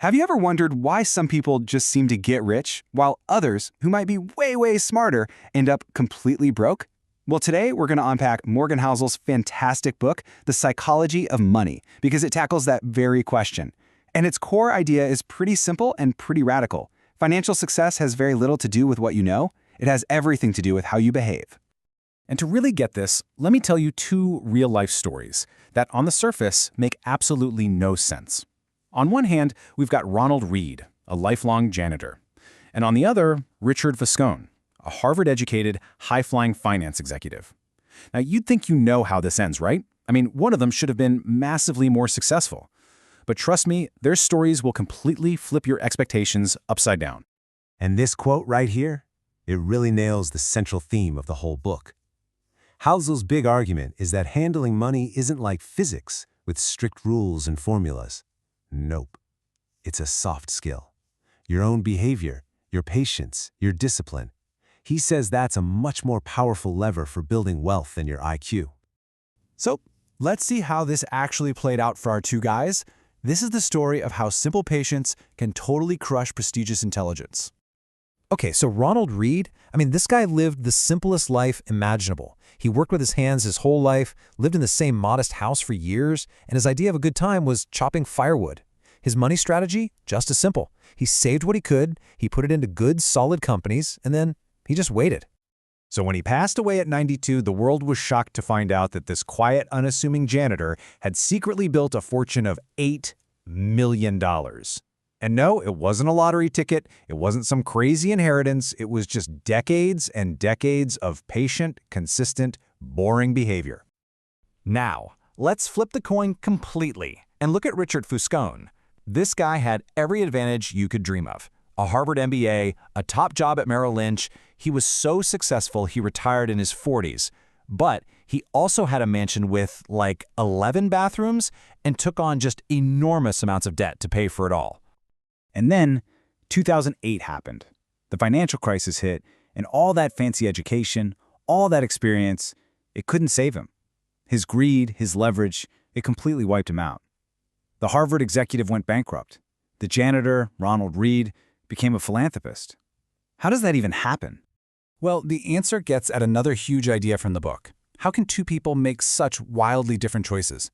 Have you ever wondered why some people just seem to get rich, while others, who might be way smarter, end up completely broke? Well, today we're going to unpack Morgan Housel's fantastic book, The Psychology of Money, because it tackles that very question. And its core idea is pretty simple and pretty radical. Financial success has very little to do with what you know. It has everything to do with how you behave. And to really get this, let me tell you two real-life stories that, on the surface, make absolutely no sense. On one hand, we've got Ronald Reed, a lifelong janitor. And on the other, Richard Viscone, a Harvard-educated, high-flying finance executive. Now, you'd think you know how this ends, right? I mean, one of them should have been massively more successful. But trust me, their stories will completely flip your expectations upside down. And this quote right here, it really nails the central theme of the whole book. Housel's big argument is that handling money isn't like physics with strict rules and formulas. Nope. It's a soft skill. Your own behavior, your patience, your discipline. He says that's a much more powerful lever for building wealth than your IQ. So, let's see how this actually played out for our two guys. This is the story of how simple patience can totally crush prestigious intelligence. Okay, so Ronald Reed, this guy lived the simplest life imaginable. He worked with his hands his whole life, lived in the same modest house for years, and his idea of a good time was chopping firewood. His money strategy, just as simple. He saved what he could, he put it into good, solid companies, and then he just waited. So when he passed away at 92, the world was shocked to find out that this quiet, unassuming janitor had secretly built a fortune of $8 million. And no, it wasn't a lottery ticket, it wasn't some crazy inheritance, it was just decades and decades of patient, consistent, boring behavior. Now, let's flip the coin completely and look at Richard Viscone. This guy had every advantage you could dream of. A Harvard MBA, a top job at Merrill Lynch. He was so successful he retired in his 40s. But he also had a mansion with, 11 bathrooms and took on just enormous amounts of debt to pay for it all. And then 2008 happened. The financial crisis hit, and all that fancy education, all that experience, it couldn't save him. His greed, his leverage, it completely wiped him out. The Harvard executive went bankrupt. The janitor, Ronald Reed, became a philanthropist. How does that even happen? Well, the answer gets at another huge idea from the book. How can two people make such wildly different choices?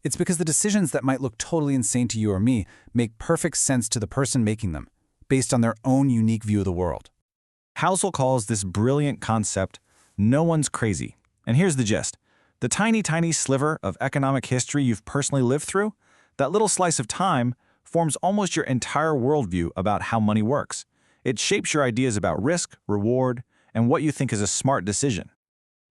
It's because the decisions that might look totally insane to you or me make perfect sense to the person making them, based on their own unique view of the world. Housel calls this brilliant concept, no one's crazy. And here's the gist. The tiny sliver of economic history you've personally lived through, that little slice of time, forms almost your entire worldview about how money works. It shapes your ideas about risk, reward, and what you think is a smart decision.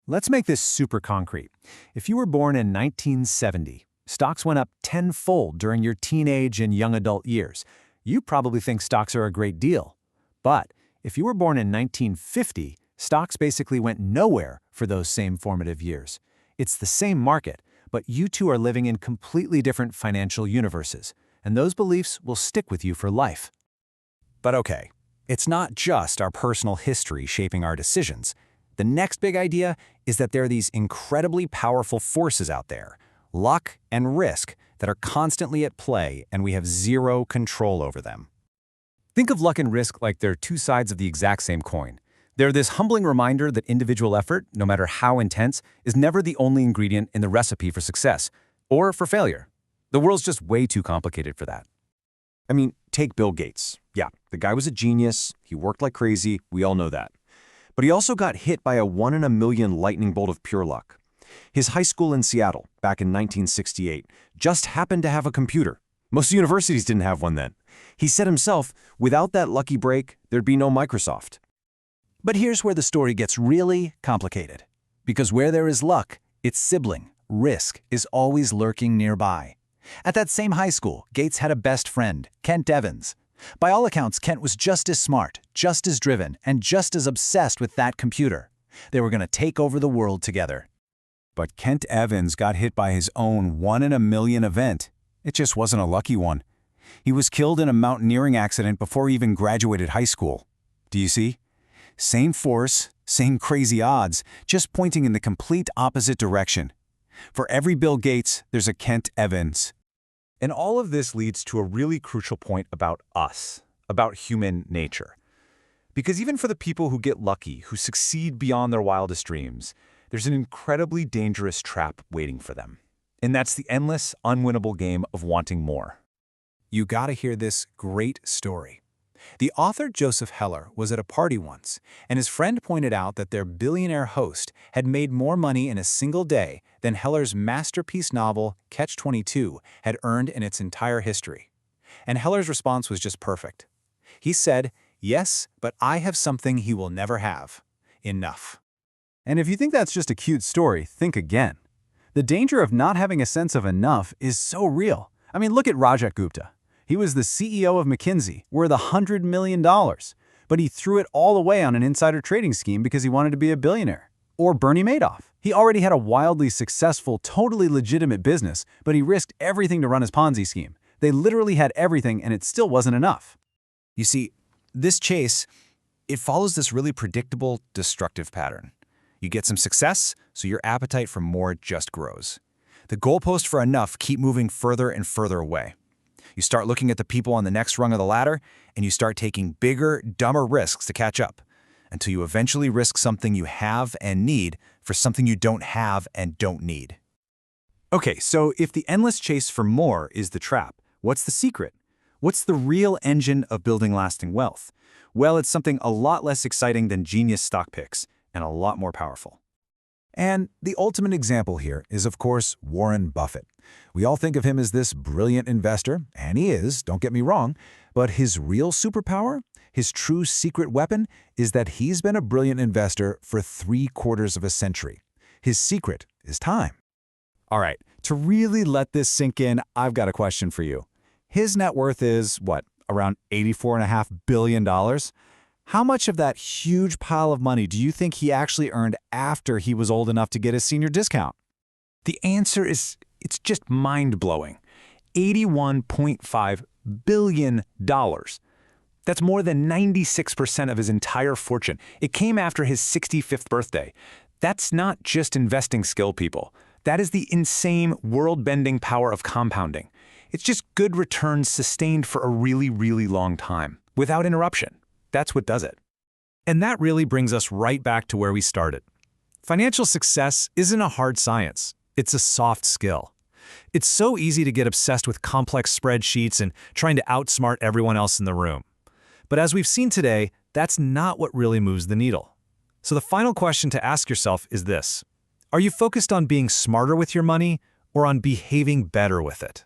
Let's make this super concrete. If you were born in 1970, stocks went up tenfold during your teenage and young adult years. You probably think stocks are a great deal. But if you were born in 1950, stocks basically went nowhere for those same formative years. It's the same market, but you two are living in completely different financial universes, and those beliefs will stick with you for life. But okay, it's not just our personal history shaping our decisions. The next big idea is that there are these incredibly powerful forces out there, luck and risk, that are constantly at play, and we have zero control over them. Think of luck and risk like they're two sides of the exact same coin. They're this humbling reminder that individual effort, no matter how intense, is never the only ingredient in the recipe for success or for failure. The world's just way too complicated for that. Take Bill Gates. Yeah, the guy was a genius, he worked like crazy, we all know that. But he also got hit by a 1 in a million lightning bolt of pure luck. His high school in Seattle, back in 1968, just happened to have a computer. Most universities didn't have one then. He said himself, without that lucky break, there'd be no Microsoft. But here's where the story gets really complicated. Because where there is luck, its sibling, risk, is always lurking nearby. At that same high school, Gates had a best friend, Kent Evans. By all accounts, Kent was just as smart, just as driven, and just as obsessed with that computer. They were going to take over the world together. But Kent Evans got hit by his own 1 in a million event. It just wasn't a lucky one. He was killed in a mountaineering accident before he even graduated high school. Do you see? Same force, same crazy odds, just pointing in the complete opposite direction. For every Bill Gates, there's a Kent Evans. And all of this leads to a really crucial point about us, about human nature. Because even for the people who get lucky, who succeed beyond their wildest dreams, there's an incredibly dangerous trap waiting for them. And that's the endless, unwinnable game of wanting more. You gotta hear this great story. The author Joseph Heller was at a party once, and his friend pointed out that their billionaire host had made more money in a single day than Heller's masterpiece novel, Catch-22, had earned in its entire history. And Heller's response was just perfect. He said, "Yes, but I have something he will never have. Enough." And if you think that's just a cute story, think again. The danger of not having a sense of enough is so real. I mean, look at Rajat Gupta. He was the CEO of McKinsey, worth $100 million, but he threw it all away on an insider trading scheme because he wanted to be a billionaire. Or Bernie Madoff. He already had a wildly successful, totally legitimate business, but he risked everything to run his Ponzi scheme. They literally had everything and it still wasn't enough. You see, this chase, it follows this really predictable, destructive pattern. You get some success, so your appetite for more just grows. The goalposts for enough keep moving further and further away. You start looking at the people on the next rung of the ladder, and you start taking bigger, dumber risks to catch up, until you eventually risk something you have and need for something you don't have and don't need. Okay, so if the endless chase for more is the trap, what's the secret? What's the real engine of building lasting wealth? Well, it's something a lot less exciting than genius stock picks, and a lot more powerful. And the ultimate example here is, of course, Warren Buffett. We all think of him as this brilliant investor, and he is, don't get me wrong, but his real superpower, his true secret weapon, is that he's been a brilliant investor for 3/4 of a century. His secret is time. All right, to really let this sink in, I've got a question for you. His net worth is, what, around $84.5 billion? How much of that huge pile of money do you think he actually earned after he was old enough to get his senior discount? The answer is, it's just mind-blowing. $81.5 billion. That's more than 96% of his entire fortune. It came after his 65th birthday. That's not just investing skill, people. That is the insane, world-bending power of compounding. It's just good returns sustained for a really, really long time, without interruption. That's what does it. And that really brings us right back to where we started. Financial success isn't a hard science. It's a soft skill. It's so easy to get obsessed with complex spreadsheets and trying to outsmart everyone else in the room. But as we've seen today, that's not what really moves the needle. So the final question to ask yourself is this: are you focused on being smarter with your money or on behaving better with it?